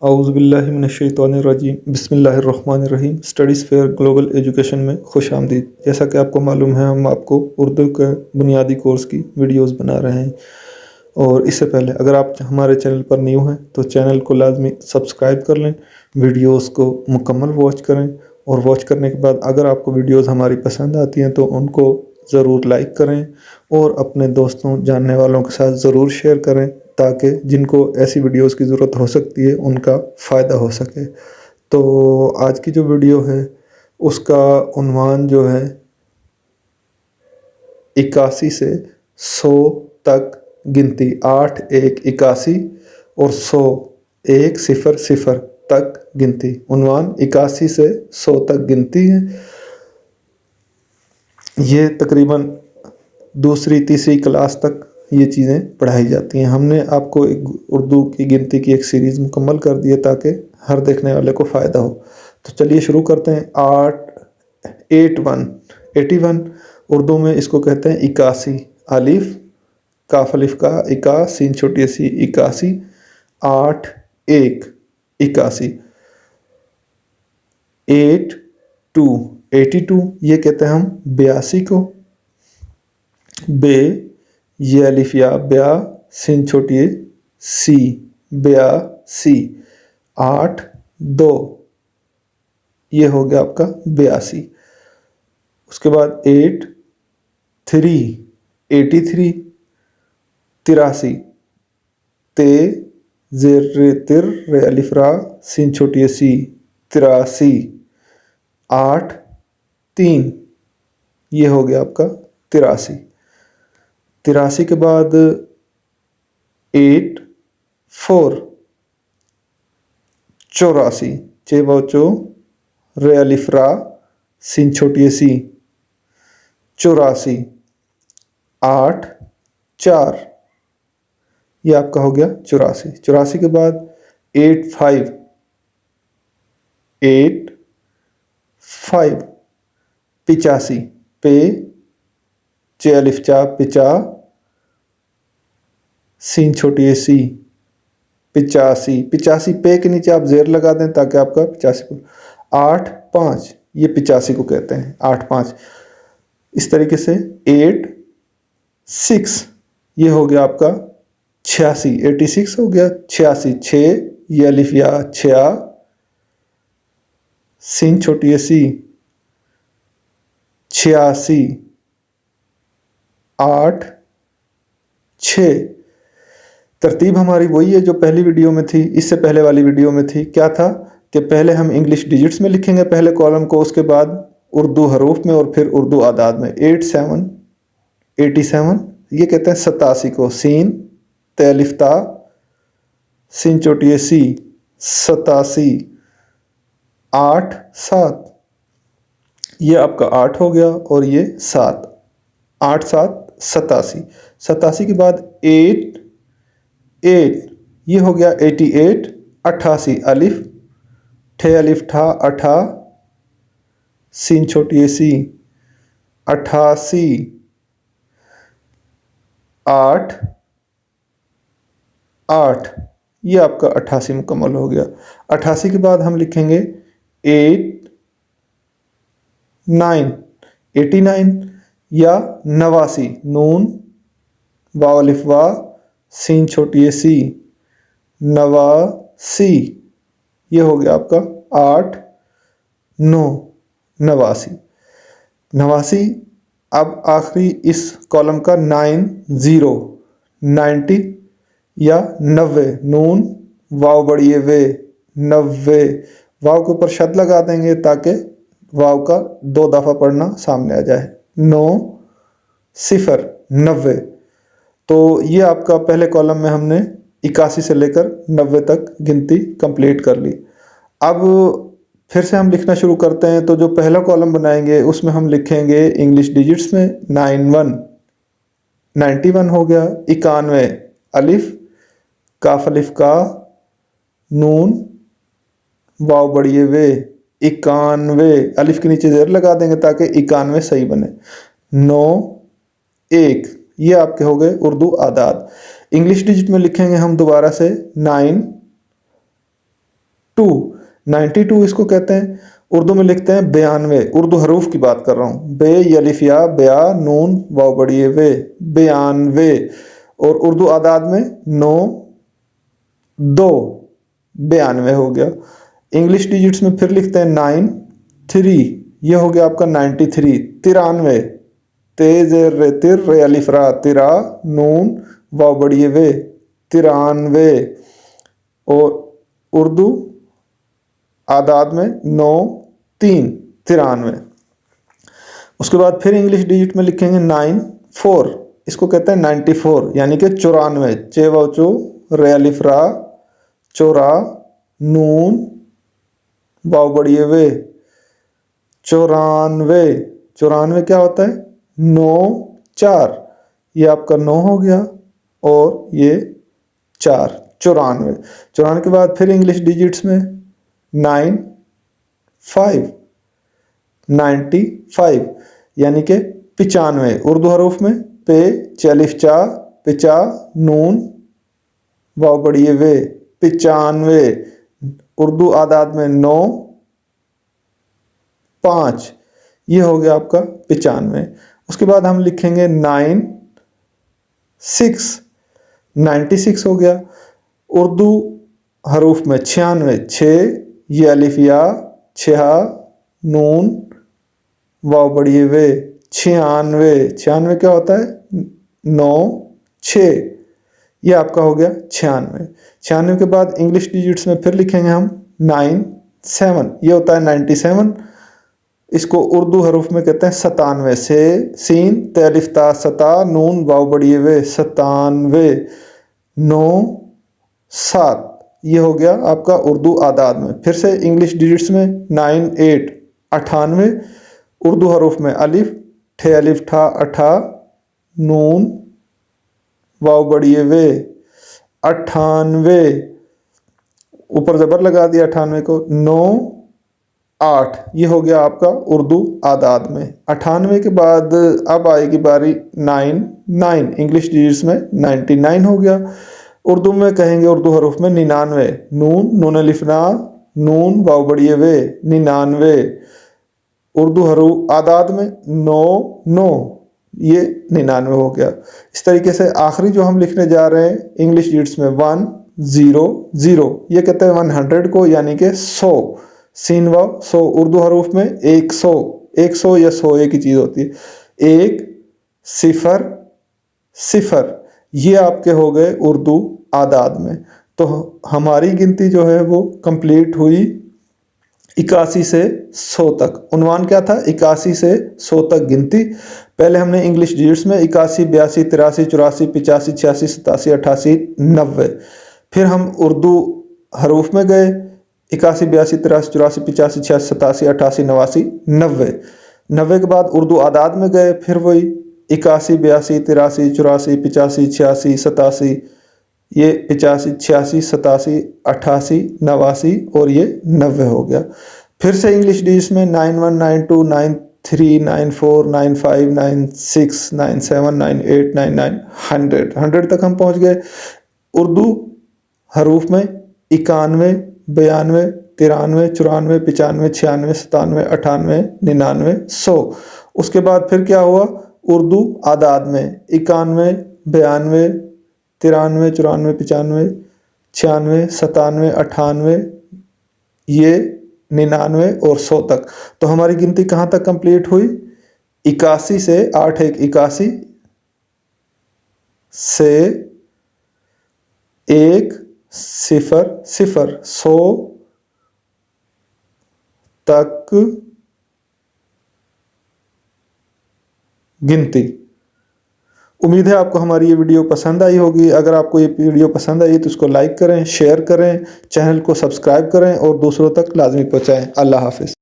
औज़ुबिल्लाहिमिनश्शैतानिर्रजीम बिस्मिल्लाहिर्रहमानिर्रहीम। Studies fair global education में खुश आमदीद। जैसा कि आपको मालूम है, हम आपको उर्दू के बुनियादी कोर्स की वीडियोस बना रहे हैं। और इससे पहले अगर आप हमारे चैनल पर न्यू हैं तो चैनल को लाजमी सब्सक्राइब कर लें, वीडियोस को मुकम्मल वॉच करें और वॉच करने के बाद अगर आपको वीडियोस हमारी पसंद आती हैं तो उनको ज़रूर लाइक करें और अपने दोस्तों जानने वालों के साथ ज़रूर शेयर करें ताकि जिनको ऐसी वीडियोस की ज़रूरत हो सकती है उनका फ़ायदा हो सके। तो आज की जो वीडियो है उसका उन्वान जो है 81 से 100 तक गिनती, 8 1 81 और 100 1 0 0 तक गिनती। उन्वान 81 से 100 तक गिनती है। ये तकरीबन दूसरी तीसरी क्लास तक ये चीज़ें पढ़ाई जाती हैं। हमने आपको एक उर्दू की गिनती की एक सीरीज़ मुकम्मल कर दी है ताकि हर देखने वाले को फ़ायदा हो। तो चलिए शुरू करते हैं। 81 उर्दू में इसको कहते हैं 81। अलिफ काफ अलिफ का इका सीन छोटी सी 81। 8 1 81। 82 ये कहते हैं हम 82 को। बे ये अलिफ या ब्या सिन छोटी सी 82। 8 2 ये हो गया आपका 82। उसके बाद 8 3 83 83। ते जेर रे तिर रे अलिफ रा सिन छोटी सी 83। 8 3 ये हो गया आपका 83। 83 के बाद 8 4 84। चे बचो रे अलिफ रा सिन छोटी सी 84। 8 4 ये आपका हो गया 84। 84 के बाद 8 5 85। पे चे अलिफ चा पिचा सीन छोटी सी 85 पे के नीचे आप जेर लगा दें ताकि आपका 85। 8 5 ये 85 को कहते हैं। 8 5 इस तरीके से 8 6 ये हो गया आपका 86। 86 हो गया 86। 6 ये अलिफ या 6 सीन छोटी सी 86। 8 6 तरतीब हमारी वही है जो पहली वीडियो में थी, इससे पहले वाली वीडियो में थी। क्या था कि पहले हम इंग्लिश डिजिट्स में लिखेंगे पहले कॉलम को, उसके बाद उर्दू हरूफ में और फिर उर्दू आदाद में। 87 ये कहते हैं 87 को। सीन तेलिफ्ता सीन चोटी सी 87। 8 7 ये आपका 8 हो गया और ये 7। 8 7 87। 87 के बाद 8 ये हो गया 88। 88 अलिफ ठे अलिफ ठा 8 सीन छोटी सी 88। 8 8 ये आपका 88 मुकम्मल हो गया। 88 के बाद हम लिखेंगे 89 या 89। नून वाव अलिफ वा सीन छोटी सी 89 ये हो गया आपका 8 9 89। अब आखिरी इस कॉलम का 90 या 90। नून वाव बड़ी वे 90 वाव के ऊपर शद लगा देंगे ताकि वाव का 2 दफ़ा पढ़ना सामने आ जाए। 9 0 90। तो ये आपका पहले कॉलम में हमने 81 से लेकर 90 तक गिनती कंप्लीट कर ली। अब फिर से हम लिखना शुरू करते हैं। तो जो पहला कॉलम बनाएंगे उसमें हम लिखेंगे इंग्लिश डिजिट्स में 91 हो गया। 91 अलिफ काफ अलिफ का नून वाव बड़ी वे 91 अलिफ के नीचे जेर लगा देंगे ताकि 91 सही बने। 9 1 ये आपके हो गए उर्दू आदाद। इंग्लिश डिजिट में लिखेंगे हम दोबारा से 9 टू। 92 इसको कहते हैं, उर्दू में लिखते हैं 92। उर्दू हरूफ की बात कर रहा हूँ, बे यलिफ या बया नून वाव बड़ी वे, 92। और उर्दू आदाद में 9 2, 92 हो गया। इंग्लिश डिजिट्स में फिर लिखते हैं 9 3, ये हो गया आपका 93, 93। तेज रे तिर रे अलिफ रा, तिरा नून वाव बड़ी वे, 93। और उर्दू आदाद में 9 3, 93। उसके बाद फिर इंग्लिश डिजिट में लिखेंगे 9 4, इसको कहते हैं 94, यानी कि 94। चे वाव चो रे अलिफ रा, चौरा नून वाव बड़ी वे, 94। 94 क्या होता है? 9 4, ये आपका 9 हो गया और ये 4, 94। 94 के बाद फिर इंग्लिश डिजिट्स में 9 5, 95, यानी कि 95। उर्दू हरूफ में पे चलिफ चा, पिचा नून वाव बड़ी वे, 95। उर्दू आदाद में 9 5, ये हो गया आपका 95। उसके बाद हम लिखेंगे 9 6, 96 हो गया। उर्दू हरूफ में 96, 6 ये अलिफ या, 6 नून वाव बड़ी वे, 96। 96 क्या होता है? 9 6, ये आपका हो गया 96। 96 के बाद इंग्लिश डिजिट्स में फिर लिखेंगे हम 9 7, ये होता है 97। इसको उर्दू हरूफ में कहते हैं 97, से सीन तेलिफ्ता सता नून वाव बड़ी वे, 97। 9 7, ये हो गया आपका उर्दू आदाद में। फिर से इंग्लिश डिजिट्स में 9 8, 98। उर्दू हरूफ में अलिफ ठे अलिफ ठा अठा नून वाव बड़ी वे, 98। ऊपर जबर लगा दिया 98 को, 9 8, ये हो गया आपका उर्दू आदाद में। 98 के बाद अब आएगी बारी 9 9, इंग्लिश डिजिट्स में 99 हो गया। उर्दू में कहेंगे उर्दू हरूफ में 99, नून नून अलिफना नून वाव बड़ी वे, 99। उर्दू हरूफ आदाद में 9 9, ये 99 हो गया। इस तरीके से आखिरी जो हम लिखने जा रहे हैं इंग्लिश डिजिट्स में 1 0 0, ये कहते हैं 100 को, यानी कि 100 सीन वाव 100। उर्दू हरूफ में 100 100 या 100 एक ही चीज़ होती है, 1 0 0, ये आपके हो गए उर्दू आदाद में। तो हमारी गिनती जो है वो कंप्लीट हुई 81 से 100 तक। उन्वान क्या था? 81 से 100 तक गिनती। पहले हमने इंग्लिश डिजिट्स में 81 82 83 84 85 86 87 88 90। फिर हम उर्दू हरूफ में गए 81 82 83 84 85 86 87 88 89 90। 90 के बाद उर्दू आदाद में गए, फिर वही 81 82 83 84 85 86 87, ये 85 86 87 88 89 और ये 90 हो गया। फिर से इंग्लिश डिजिट्स में 91 92 93 94 95 96 97 98 99 100 तक हम पहुंच गए। उर्दू हरूफ में 91 92 93 94 95 96 97 98 99 100। उसके बाद फिर क्या हुआ? उर्दू आदाद में 91 92 93 94 95 96 97 98, ये 99 और 100 तक। तो हमारी गिनती कहाँ तक कंप्लीट हुई? 81 से 8 1 81 से 1 0 0 100 तक गिनती। उम्मीद है आपको हमारी ये वीडियो पसंद आई होगी। अगर आपको ये वीडियो पसंद आई तो इसको लाइक करें, शेयर करें, चैनल को सब्सक्राइब करें और दूसरों तक लाजमी पहुँचाएँ। अल्लाह हाफिज़।